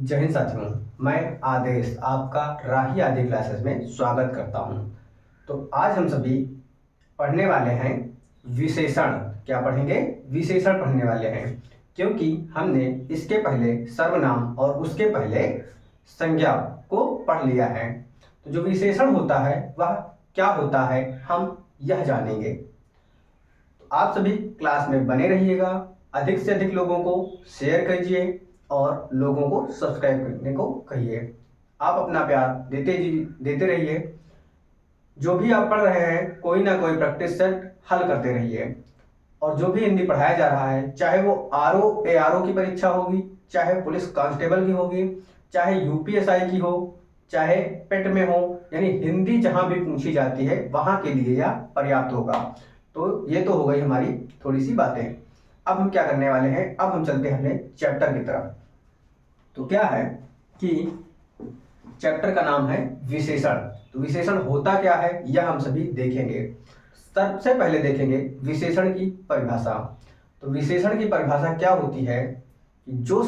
जय हिंद साथियों, मैं आदेश आपका राही आदि क्लासेस में स्वागत करता हूं। तो आज हम सभी पढ़ने वाले हैं विशेषण। क्या पढ़ेंगे? विशेषण पढ़ने वाले हैं, क्योंकि हमने इसके पहले सर्वनाम और उसके पहले संज्ञा को पढ़ लिया है। तो जो विशेषण होता है वह क्या होता है हम यह जानेंगे। तो आप सभी क्लास में बने रहिएगा, अधिक से अधिक लोगों को शेयर कीजिए और लोगों को सब्सक्राइब करने को कहिए। आप अपना प्यार देते रहिए। जो भी आप पढ़ रहे हैं कोई ना कोई प्रैक्टिस सेट हल करते रहिए। और जो भी हिंदी पढ़ाया जा रहा है, चाहे वो आरओ एआरओ की परीक्षा होगी, चाहे पुलिस कांस्टेबल की होगी, चाहे यूपीएसआई की हो, चाहे पेट में हो, यानी हिंदी जहां भी पूछी जाती है वहां के लिए यह पर्याप्त होगा। तो ये तो हो गई हमारी थोड़ी सी बातें। अब हम क्या करने वाले हैं, अब हम चलते हैं अपने चैप्टर की तरफ। तो क्या है कि चैप्टर का नाम है विशेषण। तो विशेषण होता क्या है यह हम सभी देखेंगे। सबसे पहले देखेंगे विशेषण की परिभाषा। तो विशेषण की परिभाषा क्या होती है कि जो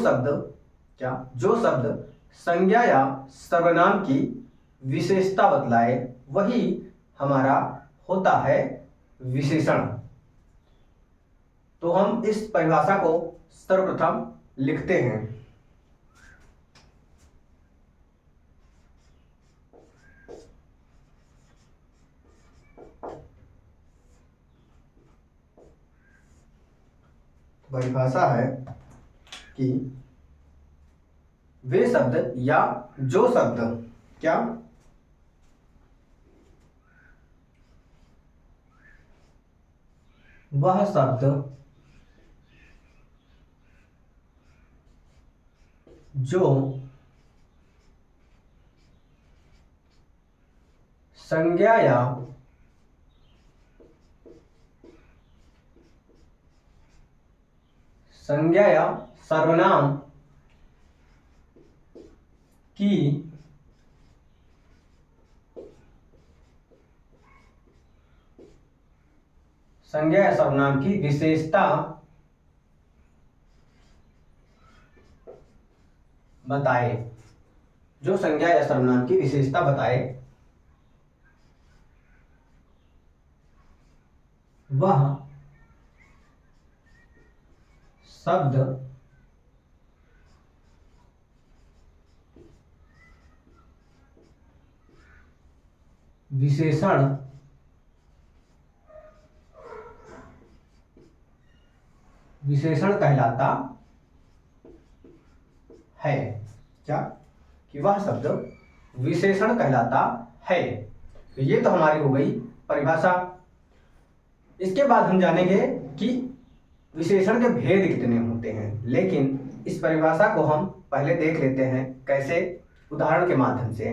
शब्द संज्ञा या सर्वनाम की विशेषता बतलाए वही हमारा होता है विशेषण। तो हम इस परिभाषा को सर्वप्रथम लिखते हैं। परिभाषा है कि वे शब्द या जो शब्द क्या वह शब्द जो संज्ञा या सर्वनाम की विशेषता बताए, जो संज्ञा या सर्वनाम की विशेषता बताए वह शब्द विशेषण कहलाता है। क्या कि वह शब्द विशेषण कहलाता है। तो ये तो हमारी हो गई परिभाषा। इसके बाद हम जानेंगे कि विशेषण के भेद कितने होते हैं, लेकिन इस परिभाषा को हम पहले देख लेते हैं। कैसे? उदाहरण के माध्यम से।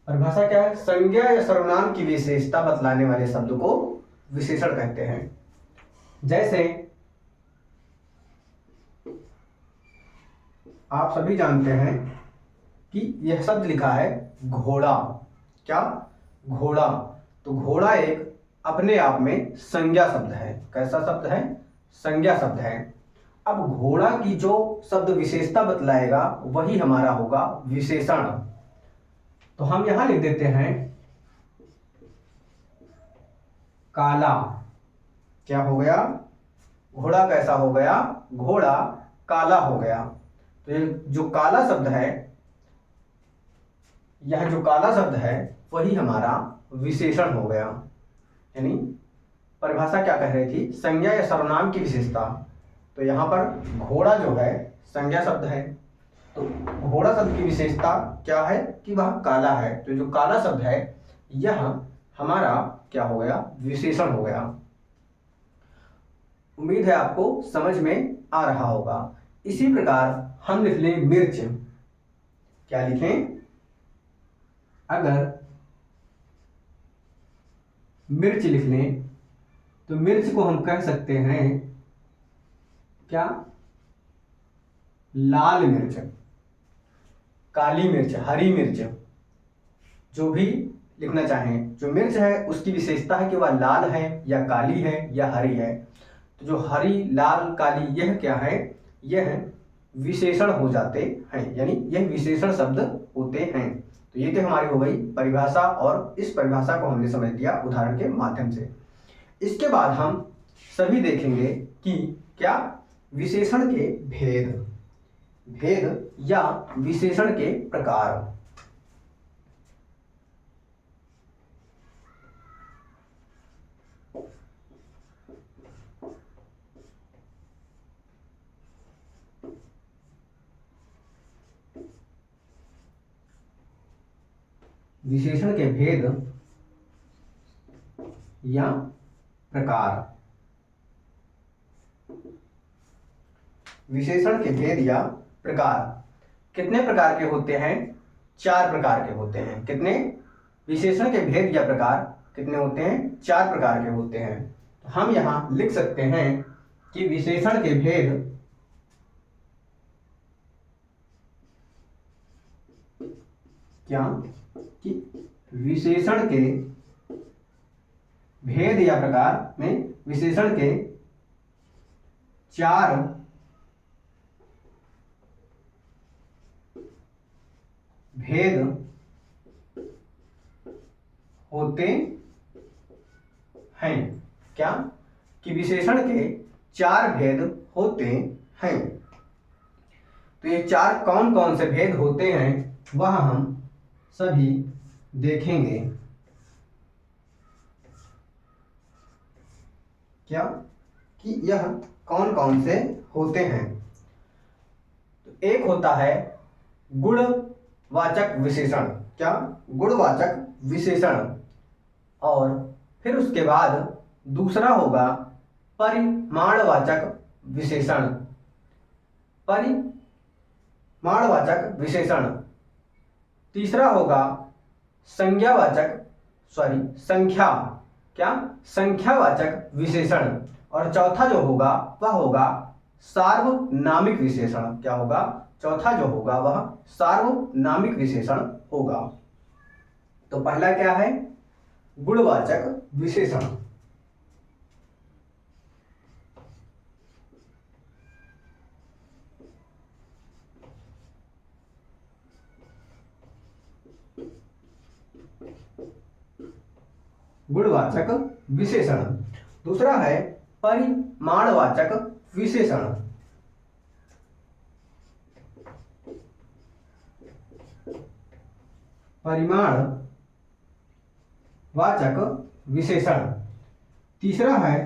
परिभाषा क्या है? संज्ञा या सर्वनाम की विशेषता बतलाने वाले शब्द को विशेषण कहते हैं। जैसे आप सभी जानते हैं कि यह शब्द लिखा है घोड़ा। क्या? घोड़ा। तो घोड़ा एक अपने आप में संज्ञा शब्द है। कैसा शब्द है? संज्ञा शब्द है। अब घोड़ा की जो शब्द विशेषता बतलाएगा वही हमारा होगा विशेषण। तो हम यहां लिख देते हैं काला। क्या हो गया? घोड़ा कैसा हो गया? घोड़ा काला हो गया। तो ये जो काला शब्द है, यह जो काला शब्द है वही हमारा विशेषण हो गया। यानी परिभाषा क्या कह रही थी? संज्ञा या सर्वनाम की विशेषता। तो यहां पर घोड़ा जो है संज्ञा शब्द है, तो घोड़ा शब्द की विशेषता क्या है कि वह काला है। तो जो काला शब्द है यह हमारा क्या हो गया? विशेषण हो गया। उम्मीद है आपको समझ में आ रहा होगा। इसी प्रकार हम लिख लें मिर्च। क्या लिखें? अगर मिर्च लिख लें तो मिर्च को हम कह सकते हैं क्या? लाल मिर्च, काली मिर्च, हरी मिर्च, जो भी लिखना चाहें। जो मिर्च है उसकी विशेषता है कि वह लाल है या काली है या हरी है। तो जो हरी, लाल, काली, यह क्या है, यह विशेषण हो जाते हैं, यानी यह विशेषण शब्द होते हैं। तो ये तो हमारी हो गई परिभाषा, और इस परिभाषा को हमने समझ लिया उदाहरण के माध्यम से। इसके बाद हम सभी देखेंगे कि क्या विशेषण के भेद या विशेषण के प्रकार। विशेषण के भेद या प्रकार। विशेषण के भेद या प्रकार कितने प्रकार के होते हैं? 4 प्रकार के होते हैं। कितने? विशेषण के भेद या प्रकार कितने होते हैं? 4 प्रकार के होते हैं। तो हम यहां लिख सकते हैं कि विशेषण के भेद क्या कि विशेषण के भेद या प्रकार में विशेषण के 4 भेद होते हैं। क्या कि विशेषण के 4 भेद होते हैं। तो ये 4 कौन कौन से भेद होते हैं वह हम सभी देखेंगे। क्या कि यह कौन कौन से होते हैं। तो एक होता है गुणवाचक विशेषण। क्या? गुणवाचक विशेषण। और फिर उसके बाद दूसरा होगा परिमाणवाचक विशेषण। परिमाणवाचक विशेषण। तीसरा होगा संख्यावाचक विशेषण। और चौथा जो होगा वह होगा सार्वनामिक विशेषण। क्या होगा? चौथा जो होगा वह सार्वनामिक विशेषण होगा। तो पहला क्या है? गुणवाचक विशेषण। गुणवाचक विशेषण। दूसरा है परिमाणवाचक विशेषण। परिमाणवाचक विशेषण। तीसरा है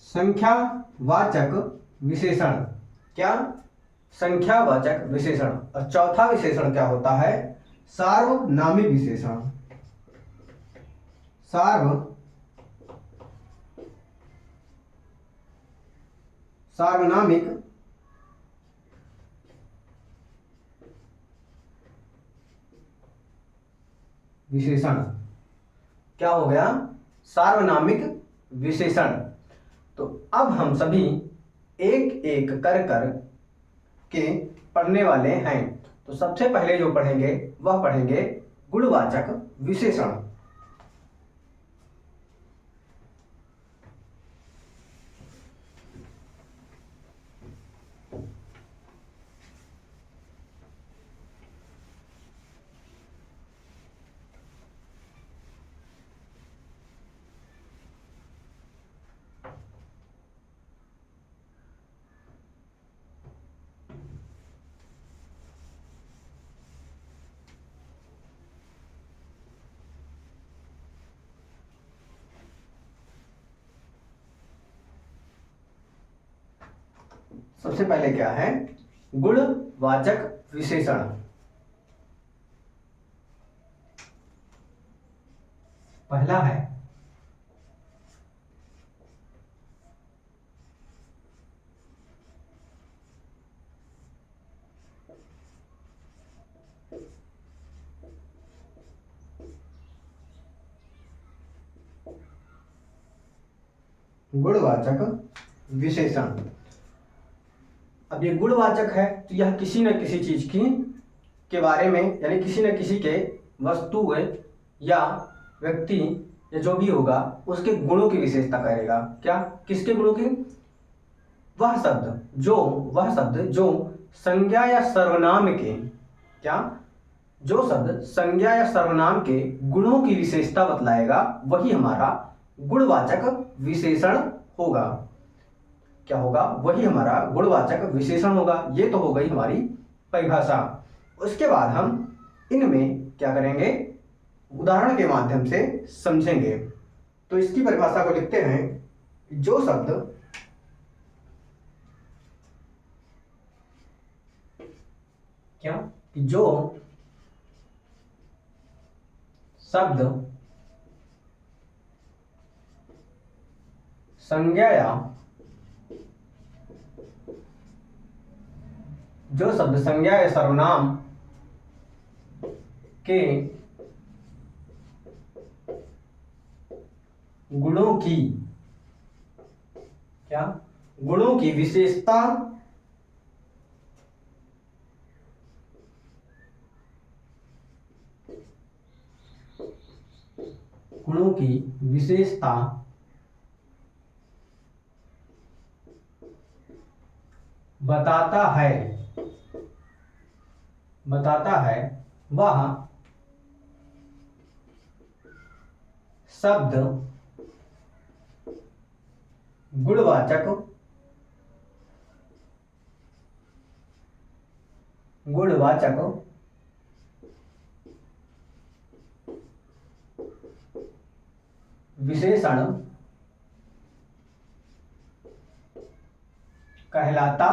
संख्यावाचक विशेषण। क्या? संख्यावाचक विशेषण। और चौथा विशेषण क्या होता है? सार्वनामिक विशेषण। सार्वनामिक विशेषण। क्या हो गया? सार्वनामिक विशेषण। तो अब हम सभी एक एक कर के पढ़ने वाले हैं। तो सबसे पहले जो पढ़ेंगे वह पढ़ेंगे गुणवाचक विशेषण। सबसे पहले क्या है? गुणवाचक विशेषण। पहला है गुणवाचक विशेषण। अब ये गुणवाचक है तो यह किसी न किसी चीज की के बारे में, यानी किसी न किसी के वस्तु या व्यक्ति या जो भी होगा उसके गुणों की विशेषता करेगा। क्या? किसके गुणों की? वह शब्द जो संज्ञा या सर्वनाम के, क्या? जो शब्द संज्ञा या सर्वनाम के गुणों की विशेषता बतलाएगा वही हमारा गुणवाचक विशेषण होगा। क्या होगा? वही हमारा गुणवाचक विशेषण होगा। ये तो हो गई हमारी परिभाषा। उसके बाद हम इनमें क्या करेंगे? उदाहरण के माध्यम से समझेंगे। तो इसकी परिभाषा को लिखते हैं। जो शब्द क्या? जो शब्द संज्ञा या सर्वनाम के गुणों की, क्या? गुणों की विशेषता बताता है वह शब्द गुणवाचक विशेषण कहलाता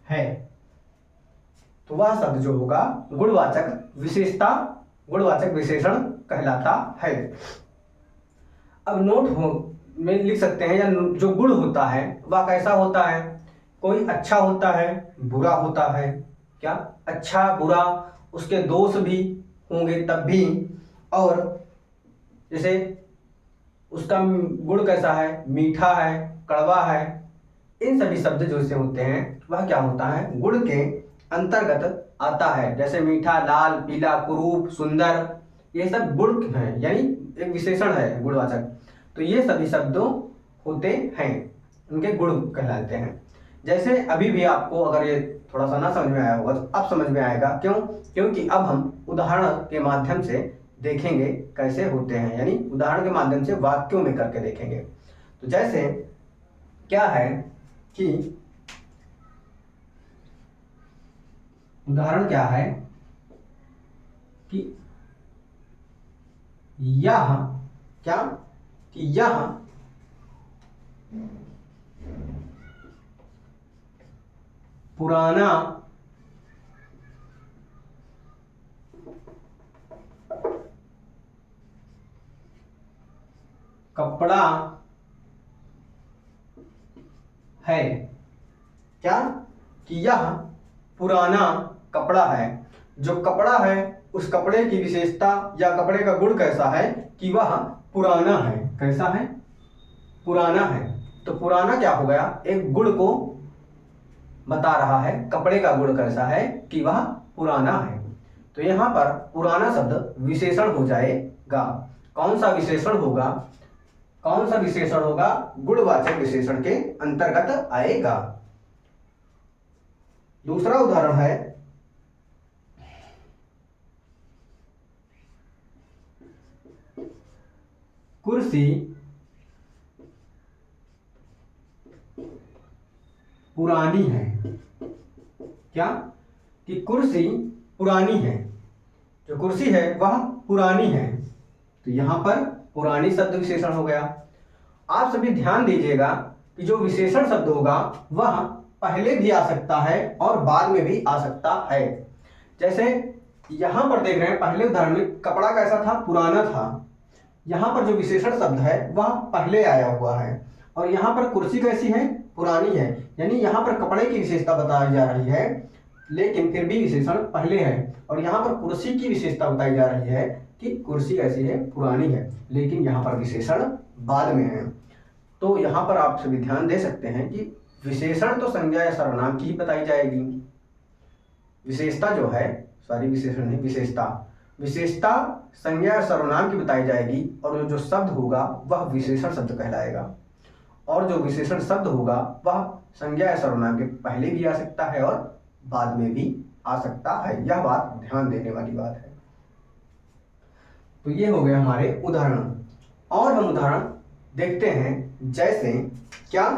है। तो वह शब्द जो होगा गुणवाचक विशेषण कहलाता है। अब नोट में लिख सकते हैं, या जो गुण होता है वह कैसा होता है? कोई अच्छा होता है, बुरा होता है। क्या? अच्छा बुरा, उसके दोष भी होंगे तब भी। और जैसे उसका गुण कैसा है? मीठा है, कड़वा है। इन सभी शब्द जो से होते हैं वह क्या होता है? गुण के अंतर्गत आता है। जैसे मीठा, लाल, पीला, कुरूप, सुंदर, ये सब गुण हैं, यानी एक विशेषण है गुणवाचक। तो ये सभी शब्दों होते हैं, उनके गुण कहलाते हैं। जैसे अभी भी आपको अगर ये थोड़ा सा ना समझ में आया होगा तो अब समझ में आएगा। क्यों? क्योंकि अब हम उदाहरण के माध्यम से देखेंगे कैसे होते हैं, यानी उदाहरण के माध्यम से वाक्यों में करके देखेंगे। तो जैसे क्या है कि उदाहरण क्या है कि यह, क्या? कि यह पुराना कपड़ा है। क्या? कि यह पुराना कपड़ा है। जो कपड़ा है उस कपड़े की विशेषता या कपड़े का गुण कैसा है? कि वह पुराना है। कैसा है? पुराना है। तो पुराना क्या हो गया? एक गुण को बता रहा है। कपड़े का गुण कैसा है? कि वह पुराना है। तो यहाँ पर पुराना शब्द विशेषण हो जाएगा। कौन सा विशेषण होगा? गुणवाचक विशेषण के अंतर्गत आएगा। दूसरा उदाहरण है, कुर्सी पुरानी है। क्या? कि कुर्सी पुरानी है। जो कुर्सी है वह पुरानी है। तो यहां पर पुरानी शब्द विशेषण हो गया। आप सभी ध्यान दीजिएगा कि जो विशेषण शब्द होगा वह पहले भी आ सकता है और बाद में भी आ सकता है। जैसे यहां पर देख रहे हैं, पहले उदाहरण में कपड़ा कैसा था? पुराना था। यहां पर जो विशेषण शब्द है वह पहले आया हुआ है। और यहां पर कुर्सी कैसी है? पुरानी है। यानी यहां पर कपड़े की विशेषता बताई जा रही है, लेकिन फिर भी विशेषण पहले है। और यहाँ पर कुर्सी की विशेषता बताई जा रही है कि कुर्सी कैसी है? पुरानी है। लेकिन यहाँ पर विशेषण बाद में है। तो यहाँ पर आप सभी ध्यान दे सकते हैं कि विशेषण तो संज्ञा या सर्वनाम की ही बताई जाएगी। विशेषता जो है, सॉरी विशेषण नहीं, विशेषता, विशेषता संज्ञा या सर्वनाम की बताई जाएगी और जो शब्द होगा वह विशेषण शब्द कहलाएगा, और जो विशेषण शब्द होगा वह संज्ञा या सर्वनाम के पहले भी आ सकता है और बाद में भी आ सकता है। यह बात ध्यान देने वाली बात है। तो ये हो गए हमारे उदाहरण, और हम उदाहरण देखते हैं। जैसे क्या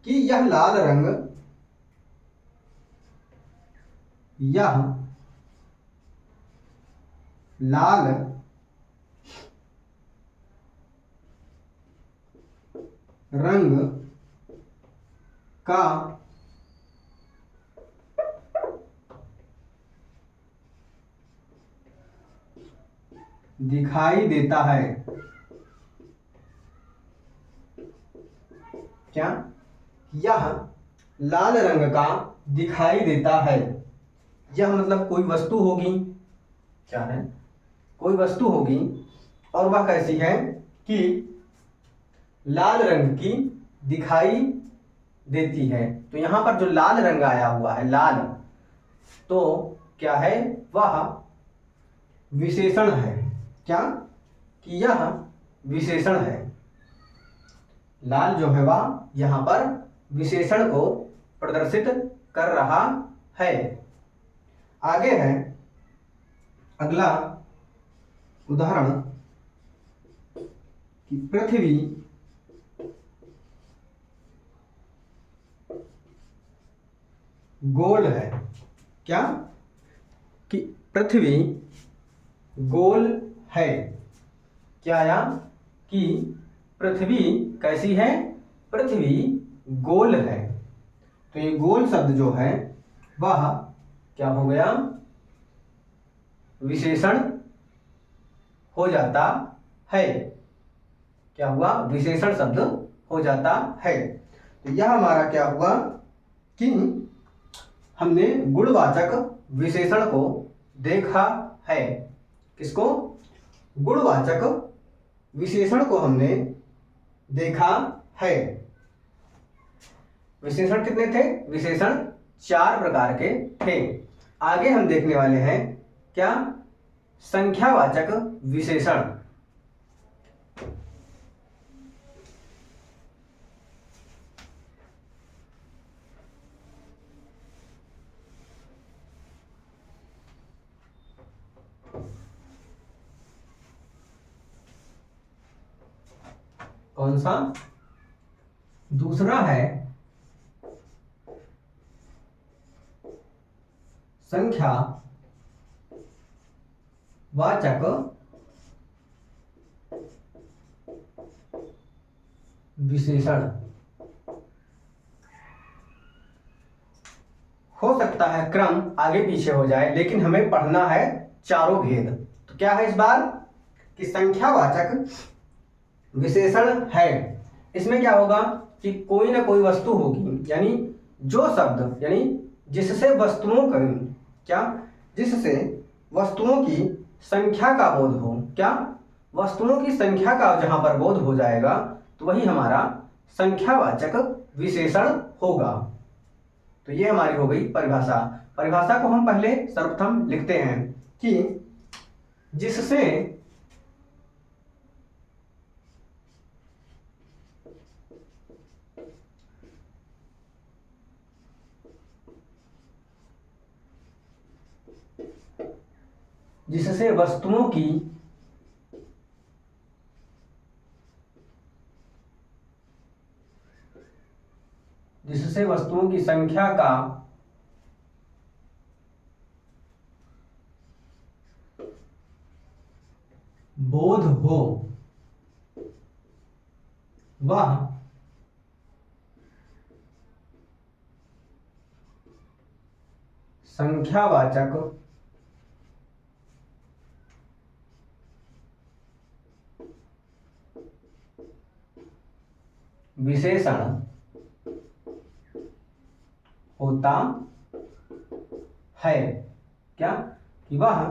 कि यह लाल रंग, यह लाल रंग का दिखाई देता है। क्या? यह लाल रंग का दिखाई देता है। यह मतलब कोई वस्तु होगी, क्या है, कोई वस्तु होगी और वह कैसी है कि लाल रंग की दिखाई देती है। तो यहां पर जो लाल रंग आया हुआ है, लाल, तो क्या है, वह विशेषण है। क्या? कि यह विशेषण है। लाल जो है वह यहां पर विशेषण को प्रदर्शित कर रहा है। आगे है अगला उदाहरण कि पृथ्वी गोल है। क्या? कि पृथ्वी गोल है। क्या आया? कि पृथ्वी कैसी है? पृथ्वी गोल है। तो ये गोल शब्द जो है वह क्या हो गया? विशेषण हो जाता है। क्या हुआ? विशेषण शब्द हो जाता है। तो यह हमारा क्या हुआ कि हमने गुणवाचक विशेषण को देखा है। किसको? गुणवाचक विशेषण को हमने देखा है। विशेषण कितने थे? विशेषण 4 प्रकार के थे। आगे हम देखने वाले हैं क्या? संख्यावाचक विशेषण। कौन सा? दूसरा है संख्या वाचक विशेषण। हो सकता है क्रम आगे पीछे हो जाए, लेकिन हमें पढ़ना है चारों भेद। तो क्या है इस बार कि संख्यावाचक विशेषण है। इसमें क्या होगा कि कोई ना कोई वस्तु होगी, यानी जो शब्द, यानी जिससे वस्तुओं का क्या, जिससे वस्तुओं की संख्या का बोध हो। क्या? वस्तुओं की संख्या का जहां पर बोध हो जाएगा तो वही हमारा संख्यावाचक विशेषण होगा। तो ये हमारी हो गई परिभाषा। परिभाषा को हम पहले सर्वप्रथम लिखते हैं कि जिससे जिससे वस्तुओं की संख्या का बोध हो, वह संख्यावाचक विशेषण होता है। क्या? कि वह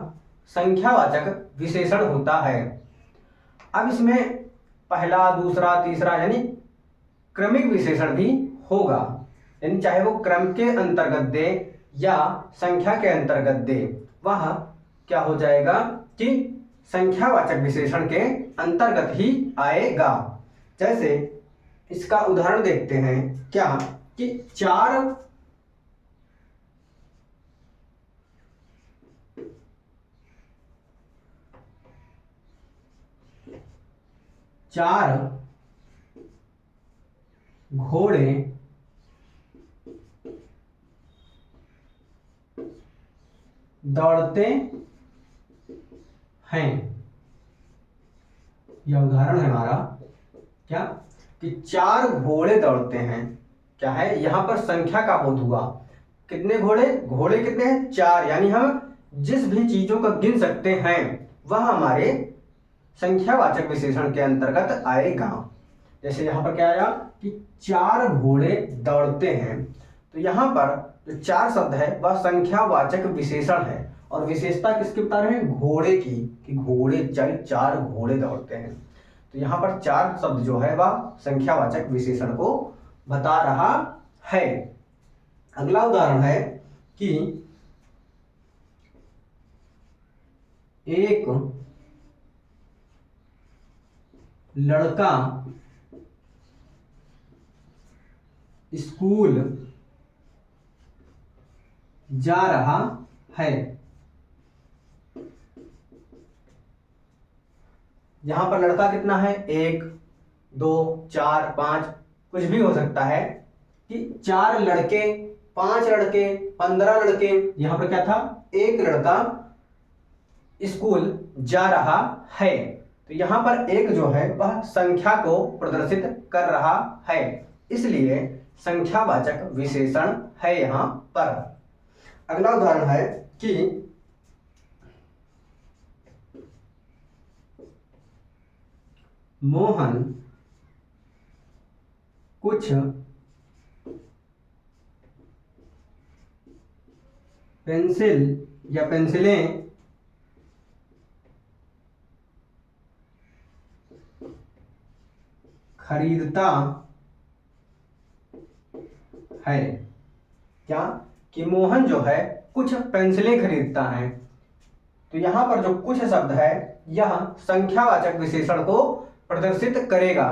संख्यावाचक विशेषण होता है। अब इसमें पहला, दूसरा, तीसरा यानी क्रमिक विशेषण भी होगा, यानी चाहे वो क्रम के अंतर्गत दे या संख्या के अंतर्गत दे, वह क्या हो जाएगा कि संख्यावाचक विशेषण के अंतर्गत ही आएगा। जैसे इसका उदाहरण देखते हैं, क्या कि चार घोड़े दौड़ते हैं। यह उदाहरण है हमारा, क्या कि 4 घोड़े दौड़ते हैं। क्या है, यहां पर संख्या का बोध हुआ। कितने घोड़े, घोड़े कितने हैं, 4। यानी हम जिस भी चीजों को गिन सकते हैं वह हमारे संख्यावाचक विशेषण के अंतर्गत आएगा। जैसे यहां पर क्या आया कि 4 घोड़े दौड़ते हैं, तो यहां पर जो 4 शब्द है वह संख्यावाचक विशेषण है और विशेषता किसके बता रहे हैं, घोड़े की, कि घोड़े 4 घोड़े दौड़ते हैं। तो यहां पर 4 शब्द जो है वह संख्यावाचक विशेषण को बता रहा है। अगला उदाहरण है कि एक लड़का स्कूल जा रहा है। यहां पर लड़का कितना है, 1 2 4 5, कुछ भी हो सकता है कि 4 लड़के, 5 लड़के, 15 लड़के। यहां पर क्या था, एक लड़का स्कूल जा रहा है। तो यहां पर एक जो है वह संख्या को प्रदर्शित कर रहा है, इसलिए संख्यावाचक विशेषण है यहां पर। अगला उदाहरण है कि मोहन कुछ पेंसिल या पेंसिलें खरीदता है। क्या कि मोहन जो है कुछ पेंसिलें खरीदता है। तो यहां पर जो कुछ शब्द है यह संख्यावाचक विशेषण को प्रदर्शित करेगा।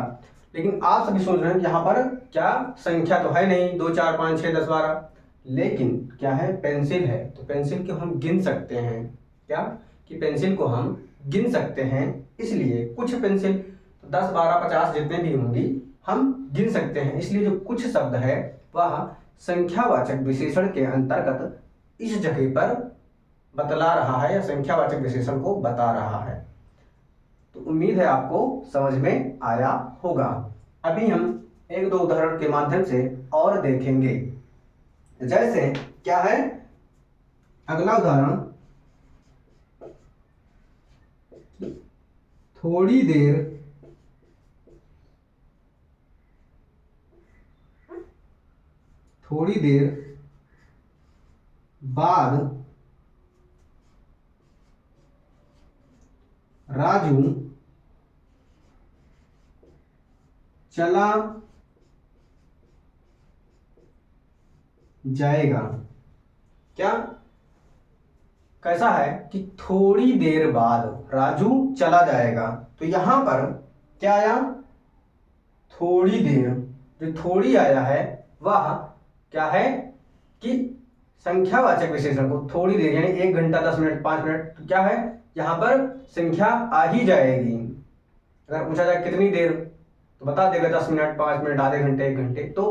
लेकिन आप सभी सोच रहे हैं कि यहां पर क्या संख्या तो है नहीं, 2 4 5 6 10 12, लेकिन क्या है, पेंसिल है। तो पेंसिल को हम गिन सकते हैं, क्या कि पेंसिल को हम गिन सकते हैं, इसलिए कुछ पेंसिल, तो 10 12 50 जितने भी होंगी हम गिन सकते हैं। इसलिए जो कुछ शब्द है वह संख्यावाचक विशेषण के अंतर्गत इस जगह पर बतला रहा है या संख्यावाचक विशेषण को बता रहा है। तो उम्मीद है आपको समझ में आया होगा। अभी हम 1-2 उदाहरण के माध्यम से और देखेंगे। जैसे क्या है, अगला उदाहरण, थोड़ी देर बाद राजू चला जाएगा। क्या कैसा है कि थोड़ी देर बाद राजू चला जाएगा। तो यहां पर क्या आया, थोड़ी देर, जो थोड़ी आया है वह क्या है कि संख्यावाचक विशेषण को थोड़ी देर यानी 1 घंटा 10 मिनट 5 मिनट, तो क्या है यहां पर संख्या आ ही जाएगी। अगर पूछा जाए कितनी देर तो बता देगा 10 मिनट 5 मिनट आधे घंटे 1 घंटे। तो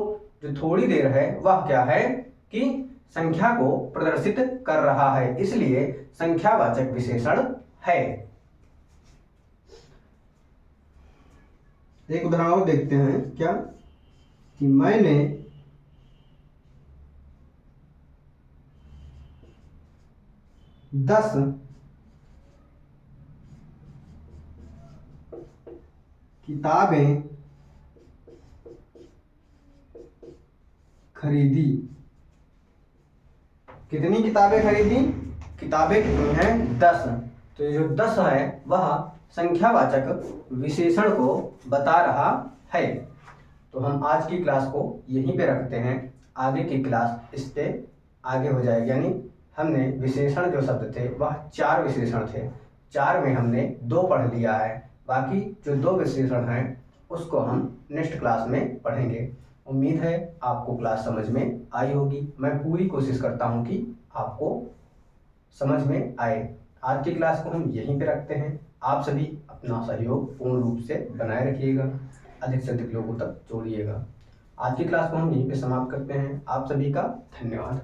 जो थोड़ी देर है वह क्या है कि संख्या को प्रदर्शित कर रहा है, इसलिए संख्यावाचक विशेषण है। एक उदाहरण और देखते हैं, क्या कि मैंने 10 किताबें खरीदी। कितनी किताबें खरीदी, किताबें कितनी हैं, 10। तो ये जो 10 है वह संख्यावाचक विशेषण को बता रहा है। तो हम आज की क्लास को यहीं पे रखते हैं, आगे की क्लास इस पे आगे हो जाएगी, यानी हमने विशेषण जो शब्द थे वह 4 विशेषण थे। 4 में हमने 2 पढ़ लिया है, बाकी जो 2 विशेषण हैं उसको हम नेक्स्ट क्लास में पढ़ेंगे। उम्मीद है आपको क्लास समझ में आई होगी। मैं पूरी कोशिश करता हूँ कि आपको समझ में आए। आज की क्लास को हम यहीं पे रखते हैं। आप सभी अपना सहयोग पूर्ण रूप से बनाए रखिएगा, अधिक से अधिक लोगों तक जोड़िएगा। आज की क्लास को हम यहीं पे समाप्त करते हैं। आप सभी का धन्यवाद।